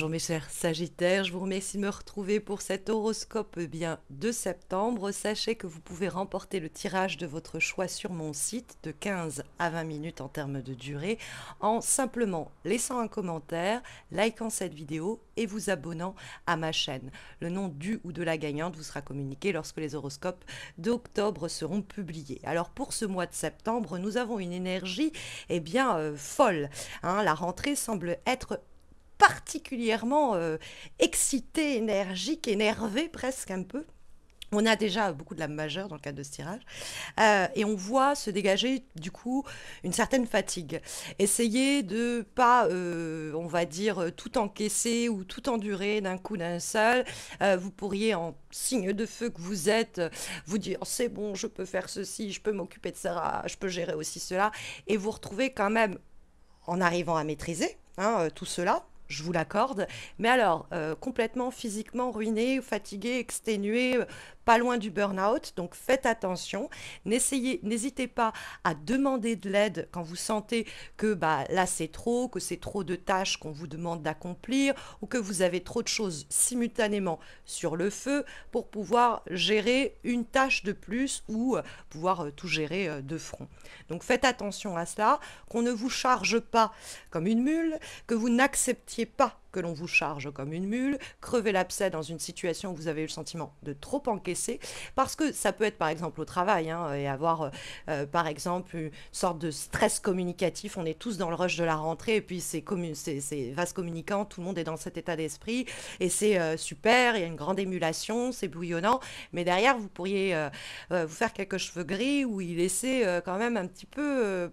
Bonjour mes chers Sagittaires, je vous remercie de me retrouver pour cet horoscope de septembre. Sachez que vous pouvez remporter le tirage de votre choix sur mon site de 15 à 20 minutes en termes de durée en simplement laissant un commentaire, likant cette vidéo et vous abonnant à ma chaîne. Le nom du ou de la gagnante vous sera communiqué lorsque les horoscopes d'octobre seront publiés. Alors pour ce mois de septembre, nous avons une énergie folle. La rentrée semble être particulièrement excité, énergique, énervé presque un peu. On a déjà beaucoup de l'âme majeure dans le cadre de ce tirage. Et on voit se dégager du coup une certaine fatigue. Essayez de pas, on va dire, tout encaisser ou tout endurer d'un coup d'un seul. Vous pourriez, en signe de feu que vous êtes, vous dire c'est bon, je peux faire ceci, je peux m'occuper de ça, je peux gérer aussi cela. Et vous retrouvez quand même en arrivant à maîtriser tout cela, je vous l'accorde, mais alors complètement physiquement ruiné, fatigué, exténué, pas loin du burn-out, donc faites attention, n'hésitez pas à demander de l'aide quand vous sentez que là c'est trop, que c'est trop de tâches qu'on vous demande d'accomplir, ou que vous avez trop de choses simultanément sur le feu pour pouvoir gérer une tâche de plus ou pouvoir tout gérer de front. Donc faites attention à cela, qu'on ne vous charge pas comme une mule, que vous n'acceptiez pas que l'on vous charge comme une mule, crevez l'abcès dans une situation où vous avez eu le sentiment de trop encaisser, parce que ça peut être par exemple au travail, et avoir par exemple une sorte de stress communicatif, on est tous dans le rush de la rentrée, et puis c'est vaste communicant, tout le monde est dans cet état d'esprit, et c'est super, il y a une grande émulation, c'est bouillonnant, mais derrière vous pourriez vous faire quelques cheveux gris, ou y laisser quand même un petit peu...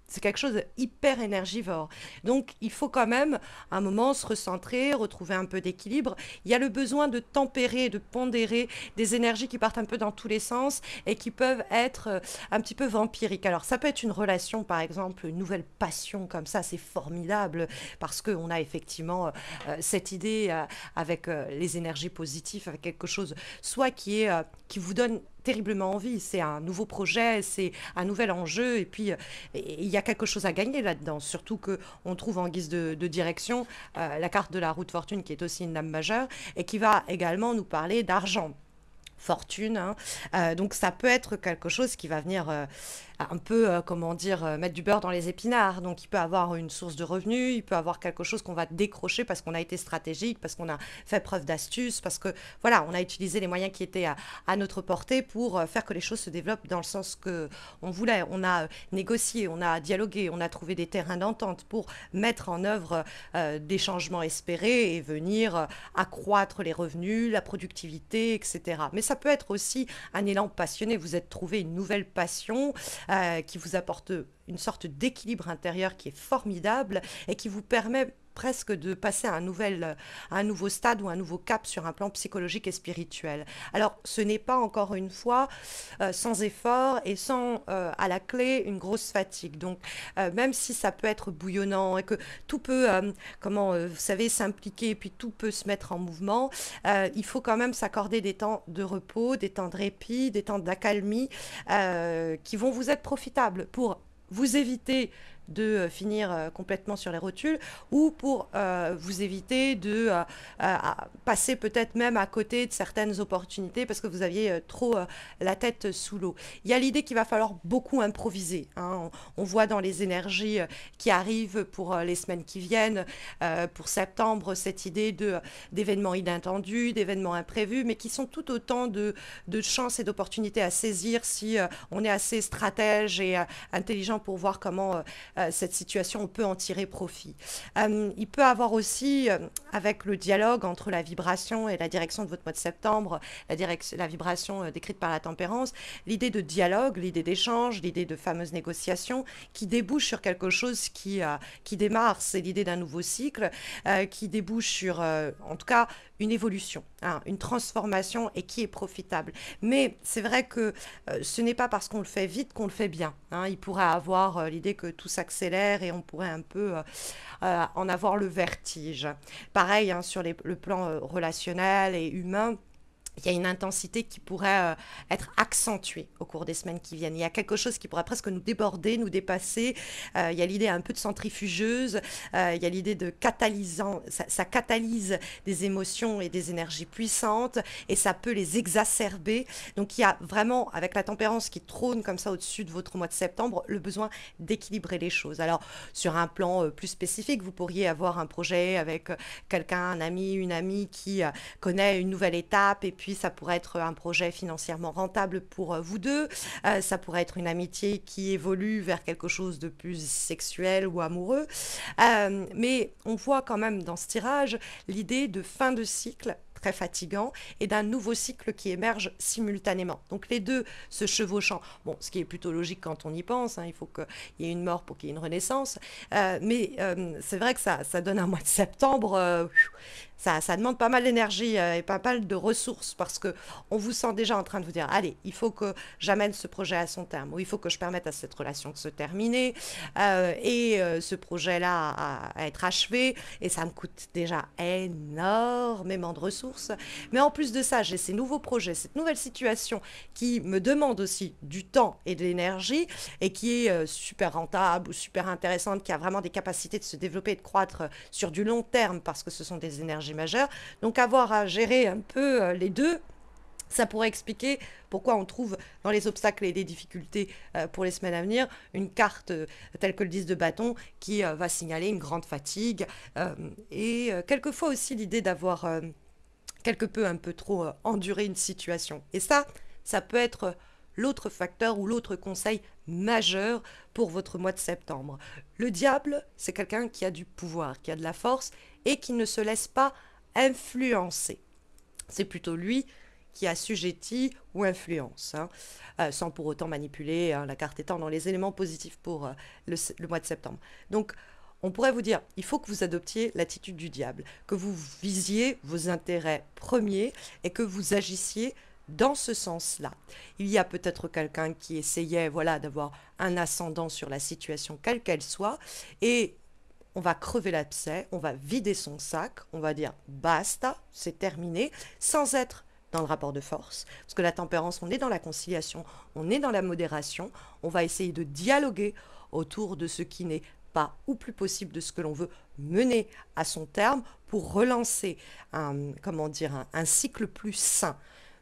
c'est quelque chose de hyper énergivore. Donc, il faut quand même, à un moment, se recentrer, retrouver un peu d'équilibre. Il y a le besoin de tempérer, de pondérer des énergies qui partent un peu dans tous les sens et qui peuvent être un petit peu vampiriques. Alors, ça peut être une relation, par exemple, une nouvelle passion comme ça, c'est formidable parce qu'on a effectivement cette idée avec les énergies positives, avec quelque chose, soit qui vous donne terriblement envie. C'est un nouveau projet, c'est un nouvel enjeu, et puis il y a quelque chose à gagner là-dedans. Surtout que on trouve en guise de direction la carte de la roue de fortune, qui est aussi une dame majeure et qui va également nous parler d'argent. Fortune, donc ça peut être quelque chose qui va venir un peu, comment dire, mettre du beurre dans les épinards. Donc il peut avoir une source de revenus, il peut avoir quelque chose qu'on va décrocher parce qu'on a été stratégique, parce qu'on a fait preuve d'astuce, parce que voilà, on a utilisé les moyens qui étaient à notre portée pour faire que les choses se développent dans le sens que on voulait. On a négocié, on a dialogué, on a trouvé des terrains d'entente pour mettre en œuvre des changements espérés et venir accroître les revenus, la productivité, etc. Mais ça peut être aussi un élan passionné. Vous êtes trouvé une nouvelle passion qui vous apporte une sorte d'équilibre intérieur qui est formidable et qui vous permet presque de passer à un nouveau stade ou un nouveau cap sur un plan psychologique et spirituel. Alors, ce n'est pas encore une fois sans effort et sans à la clé une grosse fatigue. Donc, même si ça peut être bouillonnant et que tout peut, vous savez, s'impliquer et puis tout peut se mettre en mouvement, il faut quand même s'accorder des temps de repos, des temps de répit, des temps d'accalmie qui vont vous être profitables pour vous éviter de finir complètement sur les rotules ou pour vous éviter de passer peut-être même à côté de certaines opportunités parce que vous aviez trop la tête sous l'eau. Il y a l'idée qu'il va falloir beaucoup improviser. On voit dans les énergies qui arrivent pour les semaines qui viennent, pour septembre, cette idée d'événements inattendus, d'événements imprévus, mais qui sont tout autant de chances et d'opportunités à saisir si on est assez stratège et intelligent pour voir comment cette situation, on peut en tirer profit. Il peut avoir aussi, avec le dialogue entre la vibration et la direction de votre mois de septembre, la vibration décrite par la tempérance, l'idée de dialogue, l'idée d'échange, l'idée de fameuses négociations qui débouche sur quelque chose qui démarre, c'est l'idée d'un nouveau cycle, qui débouche sur, en tout cas, une évolution, une transformation et qui est profitable. Mais c'est vrai que ce n'est pas parce qu'on le fait vite qu'on le fait bien. Il pourrait avoir l'idée que tout s'accélère et on pourrait un peu en avoir le vertige. Pareil sur le plan relationnel et humain. il y a une intensité qui pourrait être accentuée au cours des semaines qui viennent. Il y a quelque chose qui pourrait presque nous déborder, nous dépasser. Il y a l'idée un peu de centrifugeuse. Il y a l'idée de catalysant. Ça catalyse des émotions et des énergies puissantes et ça peut les exacerber. Donc il y a vraiment, avec la tempérance qui trône comme ça au-dessus de votre mois de septembre, le besoin d'équilibrer les choses. Alors sur un plan plus spécifique, vous pourriez avoir un projet avec quelqu'un, un ami, une amie qui connaît une nouvelle étape et puis ça pourrait être un projet financièrement rentable pour vous deux. Ça pourrait être une amitié qui évolue vers quelque chose de plus sexuel ou amoureux. Mais on voit quand même dans ce tirage l'idée de fin de cycle très fatigant et d'un nouveau cycle qui émerge simultanément. Donc les deux se chevauchant. Bon, ce qui est plutôt logique quand on y pense, hein, il faut qu'il y ait une mort pour qu'il y ait une renaissance. Mais c'est vrai que ça donne un mois de septembre. Ça demande pas mal d'énergie et pas mal de ressources parce que on vous sent déjà en train de vous dire allez, il faut que j'amène ce projet à son terme ou il faut que je permette à cette relation de se terminer ce projet-là à être achevé et ça me coûte déjà énormément de ressources. Mais en plus de ça, j'ai ces nouveaux projets, cette nouvelle situation qui me demande aussi du temps et de l'énergie et qui est super rentable ou super intéressante, qui a vraiment des capacités de se développer et de croître sur du long terme parce que ce sont des énergies majeures. Donc avoir à gérer un peu les deux, ça pourrait expliquer pourquoi on trouve dans les obstacles et les difficultés pour les semaines à venir une carte telle que le 10 de bâton qui va signaler une grande fatigue et quelquefois aussi l'idée d'avoir quelque peu un peu trop enduré une situation. Et ça peut être l'autre facteur ou l'autre conseil majeur pour votre mois de septembre. Le diable, c'est quelqu'un qui a du pouvoir, qui a de la force et qui ne se laisse pas influencer. C'est plutôt lui qui assujettit ou influence, hein, sans pour autant manipuler, hein, la carte étant dans les éléments positifs pour le mois de septembre. Donc, on pourrait vous dire, il faut que vous adoptiez l'attitude du diable, que vous visiez vos intérêts premiers et que vous agissiez dans ce sens-là. Il y a peut-être quelqu'un qui essayait, voilà, d'avoir un ascendant sur la situation, quelle qu'elle soit, et on va crever l'abcès, on va vider son sac, on va dire basta, c'est terminé, sans être dans le rapport de force. Parce que la tempérance, on est dans la conciliation, on est dans la modération, on va essayer de dialoguer autour de ce qui n'est pas ou plus possible de ce que l'on veut mener à son terme pour relancer un cycle plus sain.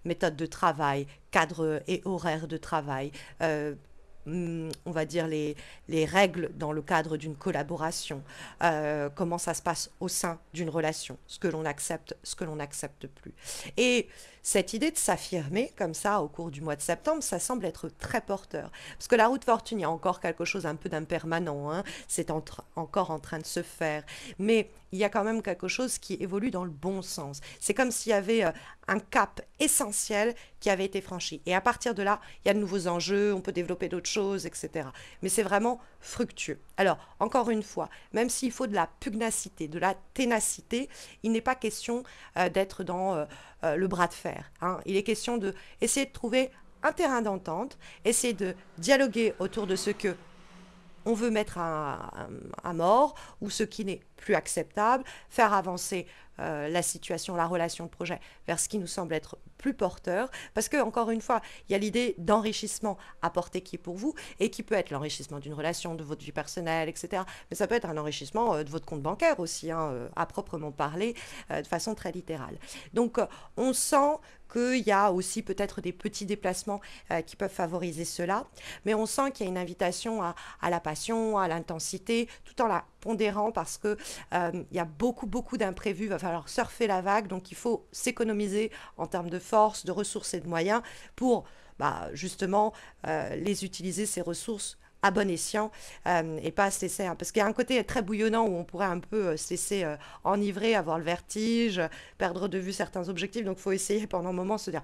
Méthode de travail, cadre et horaire de travail, on va dire les règles dans le cadre d'une collaboration, comment ça se passe au sein d'une relation, ce que l'on accepte, ce que l'on n'accepte plus. Et cette idée de s'affirmer comme ça au cours du mois de septembre, ça semble être très porteur. Parce que la roue de fortune, il y a encore quelque chose un peu d'impermanent, hein, c'est encore en train de se faire. Mais il y a quand même quelque chose qui évolue dans le bon sens. C'est comme s'il y avait un cap essentiel qui avait été franchi. Et à partir de là, il y a de nouveaux enjeux, on peut développer d'autres choses, etc. Mais c'est vraiment fructueux. Alors, encore une fois, même s'il faut de la pugnacité, de la ténacité, il n'est pas question d'être dans le bras de fer, hein. Il est question d'essayer de trouver un terrain d'entente, essayer de dialoguer autour de ce que on veut mettre à mort ou ce qui n'est plus acceptable, faire avancer la situation, la relation, le projet vers ce qui nous semble être plus porteur. Parce que, encore une fois, il y a l'idée d'enrichissement apporté qui est pour vous et qui peut être l'enrichissement d'une relation, de votre vie personnelle, etc. Mais ça peut être un enrichissement de votre compte bancaire aussi, hein, à proprement parler, de façon très littérale. Donc, on sent qu'il y a aussi peut-être des petits déplacements qui peuvent favoriser cela, mais on sent qu'il y a une invitation à la passion, à l'intensité, tout en la pondérant parce que il y a beaucoup d'imprévus, il va falloir surfer la vague, donc il faut s'économiser en termes de force, de ressources et de moyens pour justement les utiliser, ces ressources à bon escient et pas se laisser, parce qu'il y a un côté très bouillonnant où on pourrait un peu se laisser enivrer, avoir le vertige, perdre de vue certains objectifs, donc il faut essayer pendant un moment de se dire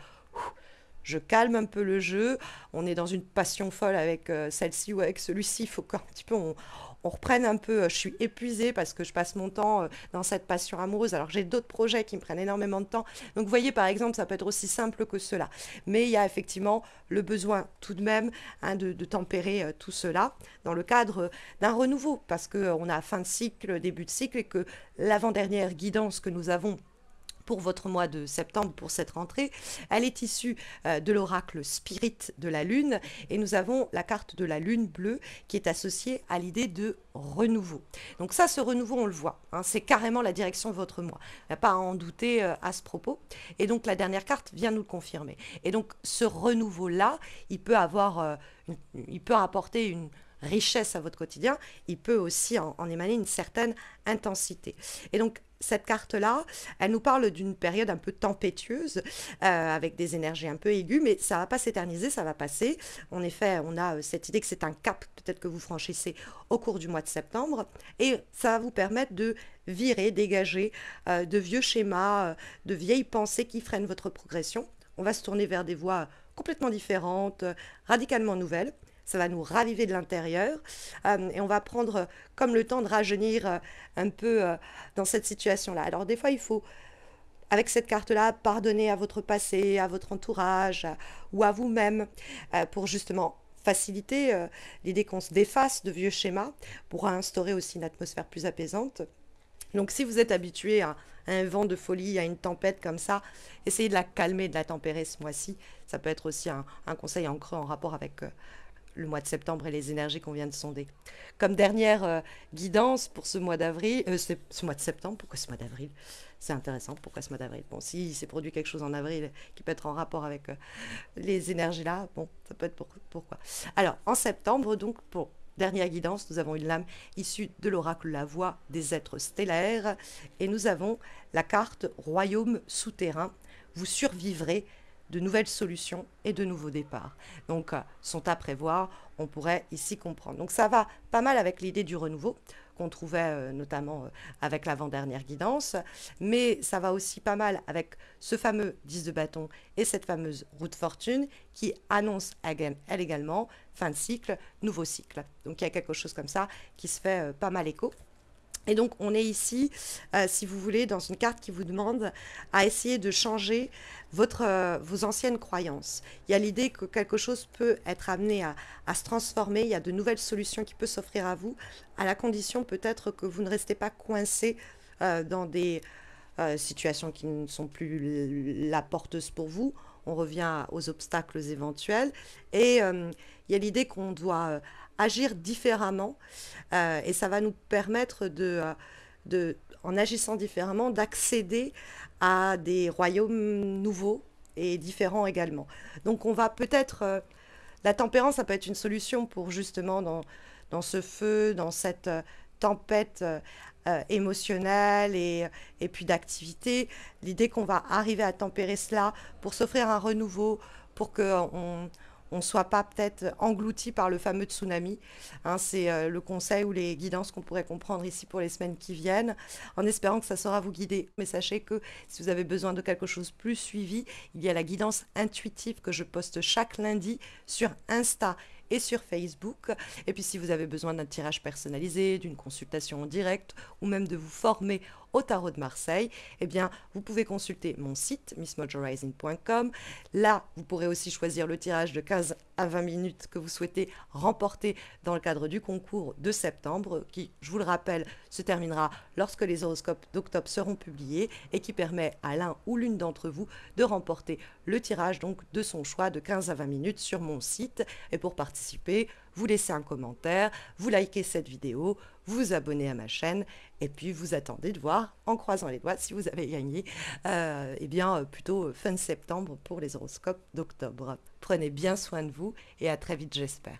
je calme un peu le jeu, on est dans une passion folle avec celle-ci ou avec celui-ci, il faut qu'un petit peu on reprenne un peu, je suis épuisée parce que je passe mon temps dans cette passion amoureuse, alors j'ai d'autres projets qui me prennent énormément de temps. Donc vous voyez, par exemple, ça peut être aussi simple que cela. Mais il y a effectivement le besoin tout de même, hein, de tempérer tout cela dans le cadre d'un renouveau, parce qu'on a fin de cycle, début de cycle, et que l'avant-dernière guidance que nous avons pour votre mois de septembre, pour cette rentrée. Elle est issue de l'oracle Spirit de la Lune et nous avons la carte de la Lune bleue qui est associée à l'idée de renouveau. Donc ça, ce renouveau, on le voit, hein, c'est carrément la direction de votre mois. Il n'y a pas à en douter à ce propos. Et donc la dernière carte vient nous le confirmer. Et donc ce renouveau-là, il peut apporter une richesse à votre quotidien, il peut aussi en émaner une certaine intensité. Et donc, cette carte-là, elle nous parle d'une période un peu tempétueuse, avec des énergies un peu aiguës, mais ça ne va pas s'éterniser, ça va passer. En effet, on a cette idée que c'est un cap, peut-être que vous franchissez au cours du mois de septembre, et ça va vous permettre de virer, dégager de vieux schémas, de vieilles pensées qui freinent votre progression. On va se tourner vers des voies complètement différentes, radicalement nouvelles. Ça va nous raviver de l'intérieur et on va prendre comme le temps de rajeunir un peu dans cette situation-là. Alors des fois, il faut, avec cette carte-là, pardonner à votre passé, à votre entourage ou à vous-même pour justement faciliter l'idée qu'on se défasse de vieux schémas pour instaurer aussi une atmosphère plus apaisante. Donc si vous êtes habitué à un vent de folie, à une tempête comme ça, essayez de la calmer, de la tempérer ce mois-ci. Ça peut être aussi un conseil en creux en rapport avec le mois de septembre et les énergies qu'on vient de sonder. Comme dernière guidance pour ce mois d'avril, ce mois de septembre, pourquoi ce mois d'avril? C'est intéressant, pourquoi ce mois d'avril? Bon, si s'est produit quelque chose en avril qui peut être en rapport avec les énergies là, bon, ça peut être pourquoi. Alors, en septembre, donc, pour dernière guidance, nous avons une lame issue de l'oracle La Voix des êtres stellaires et nous avons la carte Royaume souterrain. Vous survivrez de nouvelles solutions et de nouveaux départs. Donc, sont à prévoir, on pourrait ici comprendre. Donc, ça va pas mal avec l'idée du renouveau qu'on trouvait notamment avec l'avant-dernière guidance, mais ça va aussi pas mal avec ce fameux 10 de bâton et cette fameuse roue de fortune qui annonce, elle également, fin de cycle, nouveau cycle. Donc, il y a quelque chose comme ça qui se fait pas mal écho. Et donc, on est ici, si vous voulez, dans une carte qui vous demande à essayer de changer vos anciennes croyances. Il y a l'idée que quelque chose peut être amené à se transformer, il y a de nouvelles solutions qui peuvent s'offrir à vous, à la condition peut-être que vous ne restez pas coincé dans des situations qui ne sont plus la porteuse pour vous. On revient aux obstacles éventuels. Et il y a l'idée qu'on doit agir différemment et ça va nous permettre en agissant différemment, d'accéder à des royaumes nouveaux et différents également. Donc on va peut-être, la tempérance, ça peut être une solution pour justement dans ce feu, dans cette tempête émotionnelle et puis d'activité, l'idée qu'on va arriver à tempérer cela pour s'offrir un renouveau, pour qu'on ne soit pas peut-être englouti par le fameux tsunami. Hein, c'est le conseil ou les guidances qu'on pourrait comprendre ici pour les semaines qui viennent, en espérant que ça saura vous guider. Mais sachez que si vous avez besoin de quelque chose de plus suivi, il y a la guidance intuitive que je poste chaque lundi sur Insta et sur Facebook. Et puis si vous avez besoin d'un tirage personnalisé, d'une consultation en direct ou même de vous former au tarot de Marseille, eh bien vous pouvez consulter mon site missmojorising.com. Là, vous pourrez aussi choisir le tirage de 15 à 20 minutes que vous souhaitez remporter dans le cadre du concours de septembre qui, je vous le rappelle, se terminera lorsque les horoscopes d'octobre seront publiés et qui permet à l'un ou l'une d'entre vous de remporter le tirage donc de son choix de 15 à 20 minutes sur mon site. Et pour participer, vous laissez un commentaire, vous likez cette vidéo, vous vous abonnez à ma chaîne et puis vous attendez de voir, en croisant les doigts, si vous avez gagné, plutôt fin septembre pour les horoscopes d'octobre. Prenez bien soin de vous et à très vite, j'espère.